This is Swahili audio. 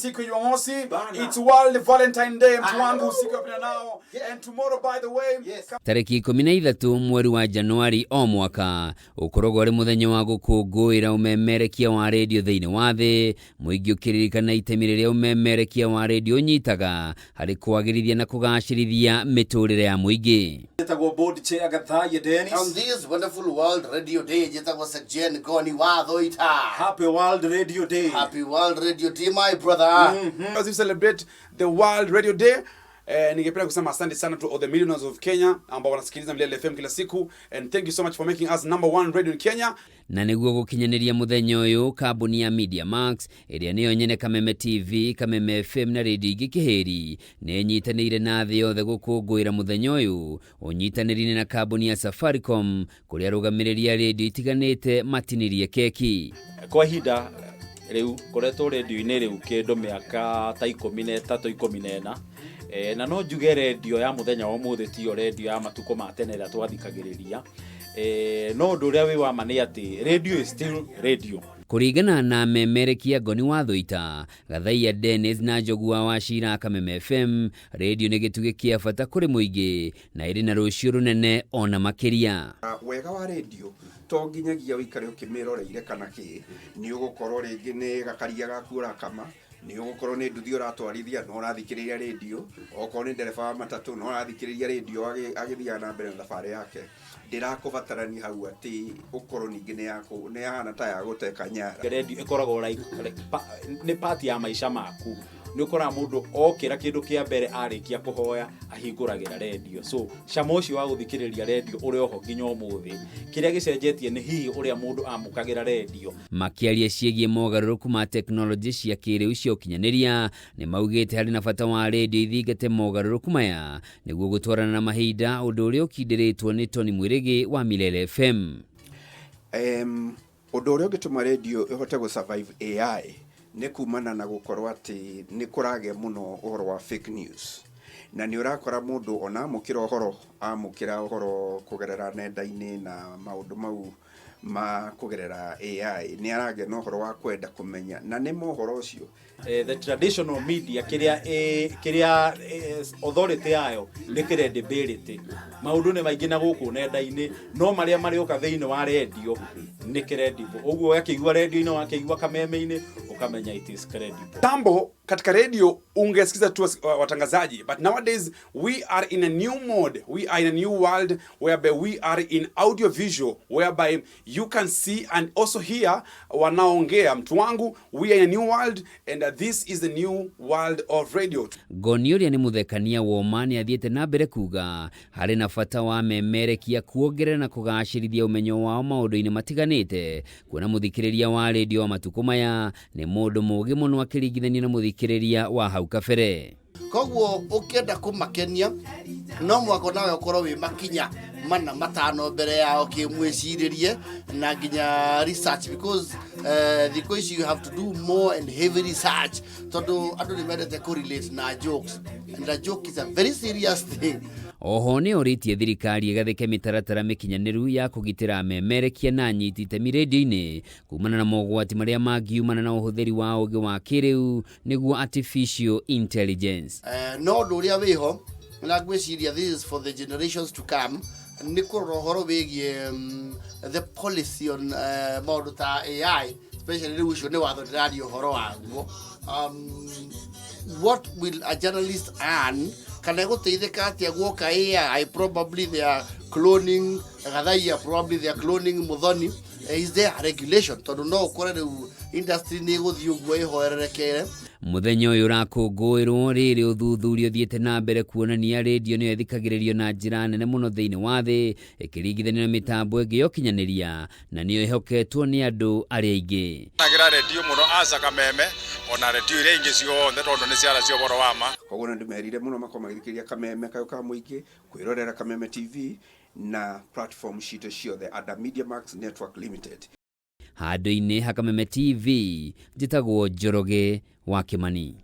Siku Jumamosi, it's World Valentine Day, mtu wangu siku ya nao. And tomorrow, by the way, tariki 13 mweri wa Januari o mwaka ukorogo ari muthenya wa gukungũĩra umemerekia wa radio thĩinĩ wa thĩ, mũingĩ ũkĩririkana itemi rĩrĩa umemerekia wa radio ũnyitaga harĩ kwagĩrithia na kũgacĩrithia mĩtũrĩre ya mũingĩ. On this wonderful World Radio Day, jitagwo Sejen Goni wa Thoita. Happy World Radio Day. Happy World Radio Day, my brother. As we celebrate the World Radio Day, ningependa kusema asante sana to all the millionaires of Kenya ambao wanasikiliza Milele FM kila siku, and thank you so much for making us #1 radio in Kenya. Na niguo gukinyanĩria muthenya ũyũ, kambuni ya Media Max ĩrĩa nĩyo nyene Kameme TV, Kameme FM na radio ingĩ kĩhĩri nĩ nyitanĩire na thĩ yothe gũkũngũĩra muthenya ũyũ, ũnyitanĩri na kambuni ya Safaricom kũrĩa arũgamĩrĩri a radio itiganĩte matinirie keki. Kwa ihinda rĩu koretwo radio-inĩ rĩu kĩndũ mĩaka ta 13 14, na no njuge radio ya muthenya wa ũmũthĩ tiyo radio ya matukũ ma tene ĩrĩa twathikagĩrĩria. No ũndũ ũrĩa wĩ wa ma nĩ atĩ radio is still radio. Kũringana na memerekia Ngoni wa Thoita, Gathaia Dennis na Njogua wa Shira Kameme FM, radio nĩ gĩtugĩ kĩa bata kũrĩ mũingĩ na ĩrĩ na rũciũ rũnene ona makĩria. Wega wa radio to nginyagia ũikare ũkĩmĩroreire kana kĩ, nĩ ũgũkorwo rĩngĩ nĩ gakaria gaku ũrakama, nĩ ũgũkorwo nĩ nduthi ũratwarithia no ũrathikĩrĩria radio, okorwo nĩ ndereba wa matatũ no ũrathikĩrĩria radio agĩthiaga na mbere na thabarĩ yake. Ndĩrakũbatarania hau atĩ ũkorwo ningĩ nĩ hana ta ya gũteka nyara. Radio ĩkoragwo nĩ part ya maica maku. Nĩ ũkora mũndũ okĩra kĩndũ kĩa mbere arĩkia kũhoya ahingũragĩra radio. So cama ũcio wa gũthikĩrĩria radio ũrĩ oho nginya ũmũthĩ. Kĩrĩa gĩcenjetie nĩ hihi ũrĩa mũndũ amũkagĩra radio. Makĩaria ciĩgiĩ mogarũrũku ma tekinoronjĩ cia kĩrĩu cia ũkinyanĩria, nĩ maugĩte harĩ na bata wa radio ithingate mogarũrũku maya nĩguo gũtwarana na mahinda, ũndũ ũrĩa ũkindĩrĩtwo nĩ Tony Mwirigi wa Milele FM. Ũndũ ũrĩa ũngĩtũma radio ĩhote gũsurvive AI nĩ kumana na gũkorwo atĩ nĩ kũragĩa mũno ũhoro wa fake news, na nĩ ũrakora mũndũ ona amũkĩra ũhoro kũgerera nenda-inĩ na maũndũ mau ma kũgerera AI, nĩ aragĩa na ũhoro wa kwenda kũmenya na nĩ mohoro ũcio. The traditional media kĩrĩa authority yayo nĩ credibility. Maũndũ nĩ maingĩ na gũkũ nenda-inĩ, no marĩa marĩoka thĩinĩ wa radio nĩ credible. Ũguo wakĩigua radio-inĩ, wakĩigua Kameme-inĩ, ukamenya it is credible. Tambo katika radio ungesikiza tu watangazaji, but nowadays we are in a new mode, we are in a new world whereby we are in audio visual, whereby you can see and also hear wanaongea. Mtu wangu, we are in a new world, and this is the new world of radio. Ngoni ũrĩa nĩ mũthekania woma nĩ athiĩte na mbere kuga harĩ na bata wa memerekia kuongerera na kũgacĩrithia ũmenyo wao maũndũ-inĩ matiganĩte, kuona mũthikĩrĩria wa radio wa matukũ maya nĩ mũndũ mũũgĩ mũno akĩringithania na mũthikĩrĩria wa hau kabere. Koguo ũkĩenda kũmakenia no mwako nawe ũkorwo wĩ makinya mana matano mbere yao kĩmwĩcirĩrie na nginya research, because thikũ ici you have to do more and heavy research tondũ andũ nĩ mendete kũrelate na jokes, and a joke is a very serious thing. Oho nĩ oritie thirikari ĩgathĩke mĩtaratara mĩkinyanĩru ya kũgitĩra memerekia na anyiti itemi radio-inĩ kumana na mogwati marĩa mangiumana na ũhũthĩri wa ũũgĩ wa kĩrĩu nĩguo artificial intelligence. No ũndũ ũrĩa wĩho na ngwĩciria this is for the generations to come, nĩ kũrora ũhoro wĩgiĩ the policy on maũndũ ta AI, especially rĩu ũcio nĩ watho ndĩraria ũhoro waguo. What will a journalist earn? Kana gũteithĩka atĩa guoka AI? Probably they are cloning Gathaia, probably they are cloning Muthoni. Is there a regulation? Tondũ no ũkore rĩu industry nĩ gũthiĩ ũguo ĩhoererekere. Mũthenya ũyũ ũrakũngũĩrwo rĩrĩ ũthuthuria ũthiĩte na mbere kuonania radio nĩyo ĩthikagĩrĩrio na njĩra nene mũno thĩinĩ wa thĩ, ĩkĩringithanio na mĩtambo ĩngĩ ya ũkinyanĩria, na nĩyo ĩhoketwo nĩ andũ arĩa aingĩ. Nagira radio mũno aca Kameme ona radio iria ingĩ ciothe tondũ nĩ ciara cia ũhoro wa ma. Koguo nĩ ndĩmerire mũno makorwo magĩthikĩrĩria Kameme kayo ka mũingĩ, kwĩrorera Kameme TV na platform citũ ciothe under Media Max Network Limited. Handũ-inĩ ha Kameme TV, njĩtagwo Njoroge wa Kĩmani.